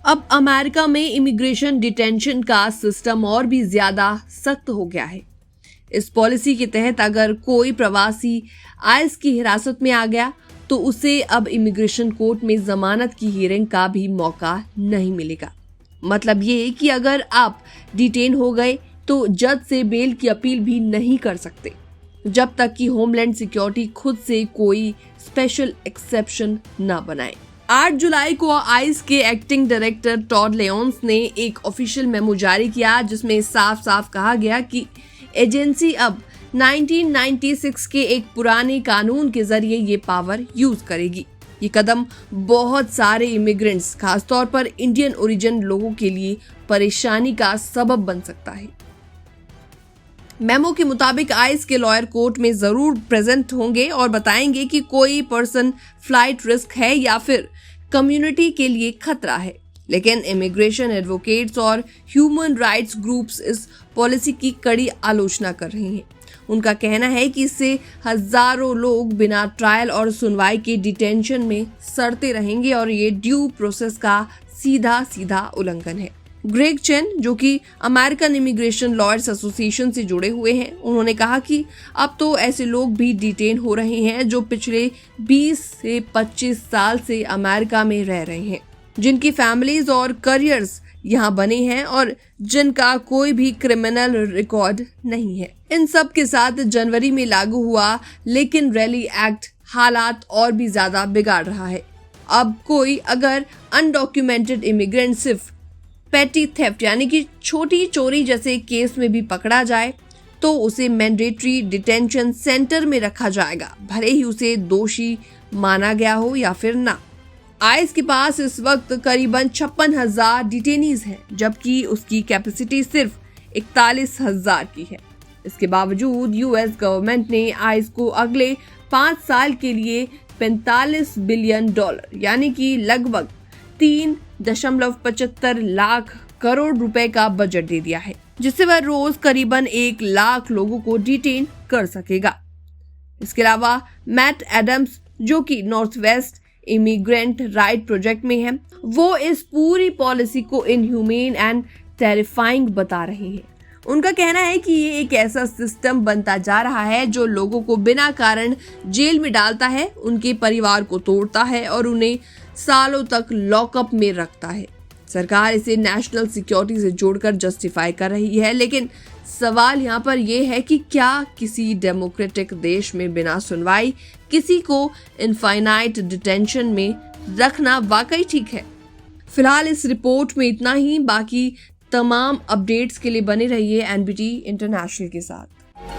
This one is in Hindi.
अब अमेरिका में इमिग्रेशन डिटेंशन का सिस्टम और भी ज्यादा सख्त हो गया है। इस पॉलिसी के तहत अगर कोई प्रवासी आइस की हिरासत में आ गया तो उसे अब इमिग्रेशन कोर्ट में जमानत की हियरिंग का भी मौका नहीं मिलेगा। मतलब ये कि अगर आप डिटेन हो गए तो जज से बेल की अपील भी नहीं कर सकते जब तक कि होमलैंड सिक्योरिटी खुद से कोई स्पेशल एक्सेप्शन न बनाए। 8 जुलाई को आइस के एक्टिंग डायरेक्टर टॉड लेओन्स ने एक ऑफिशियल मेमो जारी किया जिसमें साफ साफ कहा गया कि एजेंसी अब 1996 के एक पुराने कानून के जरिए ये पावर यूज करेगी। ये कदम बहुत सारे इमिग्रेंट्स, खासतौर पर इंडियन ओरिजिन लोगों के लिए परेशानी का सबब बन सकता है। मेमो के मुताबिक आइस के लॉयर कोर्ट में जरूर प्रेजेंट होंगे और बताएंगे कि कोई पर्सन फ्लाइट रिस्क है या फिर कम्युनिटी के लिए खतरा है। लेकिन इमिग्रेशन एडवोकेट्स और ह्यूमन राइट्स ग्रुप्स इस पॉलिसी की कड़ी आलोचना कर रहे हैं। उनका कहना है कि इससे हजारों लोग बिना ट्रायल और सुनवाई के डिटेंशन में सड़ते रहेंगे और ये ड्यू प्रोसेस का सीधा सीधा उल्लंघन है। ग्रेग चेन, जो कि अमेरिकन इमिग्रेशन लॉयर्स एसोसिएशन से जुड़े हुए हैं, उन्होंने कहा कि अब तो ऐसे लोग भी डिटेन हो रहे हैं जो पिछले 20 से 25 साल से अमेरिका में रह रहे हैं, जिनकी फैमिलीज और करियर्स यहाँ बने हैं और जिनका कोई भी क्रिमिनल रिकॉर्ड नहीं है। इन सब के साथ जनवरी में लागू हुआ लेकिन रैली एक्ट हालात और भी ज्यादा बिगाड़ रहा है। अब कोई अगर अनडॉक्यूमेंटेड इमिग्रेंट सिर्फ पेटी थेफ्ट यानी कि छोटी चोरी जैसे केस में भी पकड़ा जाए तो उसे मैंडेटरी डिटेंशन सेंटर में रखा जाएगा, भले ही उसे दोषी माना गया हो या फिर ना। आइस के पास इस वक्त करीबन 56,000 डिटेनीज हैं, जबकि उसकी कैपेसिटी सिर्फ 41,000 की है। इसके बावजूद यूएस गवर्नमेंट ने आइस को अगले 5 साल के लिए $45 बिलियन यानी कि लगभग 3.75 लाख करोड़ रुपए का बजट दे दिया है, जिससे वह रोज करीबन 1 लाख लोगों को डिटेन कर सकेगा। इसके अलावा मैट एडम्स, जो कि north west immigrant right project में है, वो इस पूरी पॉलिसी को इनह्यूमेन एंड टेरिफाइंग बता रहे हैं। उनका कहना है कि ये एक ऐसा सिस्टम बनता जा रहा है जो लोगों को बिना कारण जेल में डालता है, उनके परिवार को तोड़ता है और उन्हें सालों तक लॉकअप में रखता है। सरकार इसे नेशनल सिक्योरिटी से जोड़कर जस्टिफाई कर रही है, लेकिन सवाल यहाँ पर यह है कि क्या किसी डेमोक्रेटिक देश में बिना सुनवाई किसी को इनफाइनाइट डिटेंशन में रखना वाकई ठीक है? फिलहाल इस रिपोर्ट में इतना ही। बाकी तमाम अपडेट्स के लिए बने रहिए एनबीटी इंटरनेशनल के साथ।